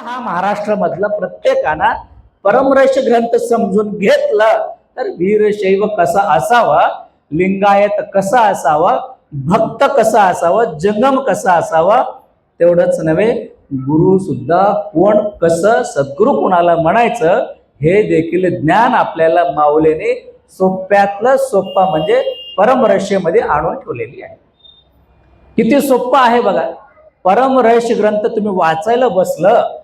हा महाराष्ट्रामधला प्रत्येकानं परमरहस्य ग्रंथ समजून घेतला तर वीरशैव कसा असावा, लिंगायत कसा असावा, भक्त कसा असावा, जंगम कसा असावा, तेवढंच नव्हे गुरु सुद्धा कोण, कसं, सद्गुरु कोणाला म्हणायचं हे देखील ज्ञान आपल्याला माऊलीने सोप्यातलं सोप्पा म्हणजे परमरहस्यमध्ये आणून ठेवलेली आहे. किती सोप्पं आहे बघा. परमरहस्य ग्रंथ तुम्ही वाचायला बसलं,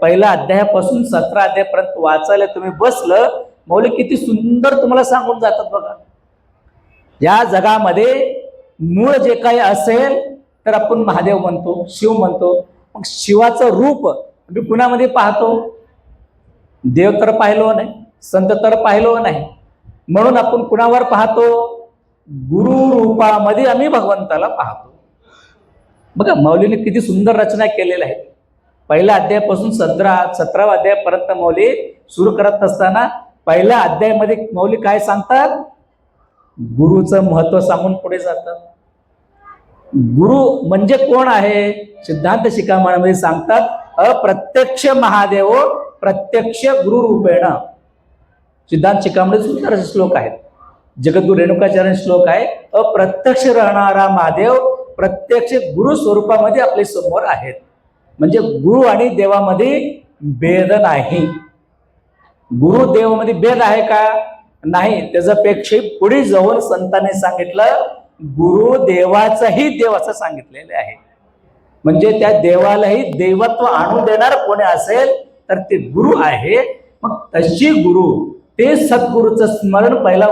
पहिल्या अध्यायापासून 17 अध्यायापर्यंत वाचायला तुम्ही बसलं, मौली किती सुंदर तुम्हाला सांगून जातात बघा. या जगामध्ये मूळ जे काही असेल तर आपण महादेव म्हणतो, शिव म्हणतो. मग शिवाचं रूप मी पुण्यामध्ये पाहतो, देव तर पाहिलो नाही, संत तर पाहिलो नाही, म्हणून आपण कुणावर पाहतो, गुरु रूपामध्ये आम्ही भगवंताला पाहतो. बघा मौलीने किती सुंदर रचना केलेल्या आहेत. पहिल्या अध्यायापासून 17 अध्यायापर्यंत मौली सुरू करत असताना पहिल्या अध्यायामध्ये मौली काय सांगतात, गुरुचं महत्व सांगून पुढे जातात. गुरु म्हणजे कोण आहे, सिद्धांत शिखामणीमध्ये सांगतात, अप्रत्यक्ष महादेव प्रत्यक्ष गुरु रूपेण. सिद्धांत शिखामणी सुंदर श्लोक आहेत, जगद्गुरु रेणुकाचार्य श्लोक आहे, अप्रत्यक्ष राहणारा महादेव प्रत्यक्ष गुरु स्वरूपामध्ये आपल्या समोर आहेत. म्हणजे गुरु आणि देवामध्ये भेद नाही. गुरु देवामध्ये भेद आहे का, नाही. त्याच्यापेक्षा पुढे जाऊन संतांनी सांगितलं गुरु देवाचाही देव असं सांगितलेले आहे. म्हणजे त्या देवालाही देवत्व आणून देणार कोणी असेल तर ते गुरु आहे. मग तशी गुरु ते सद्गुरूचं स्मरण पहिल्या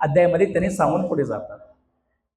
अध्यायामध्ये त्यांनी सांगून पुढे जातात.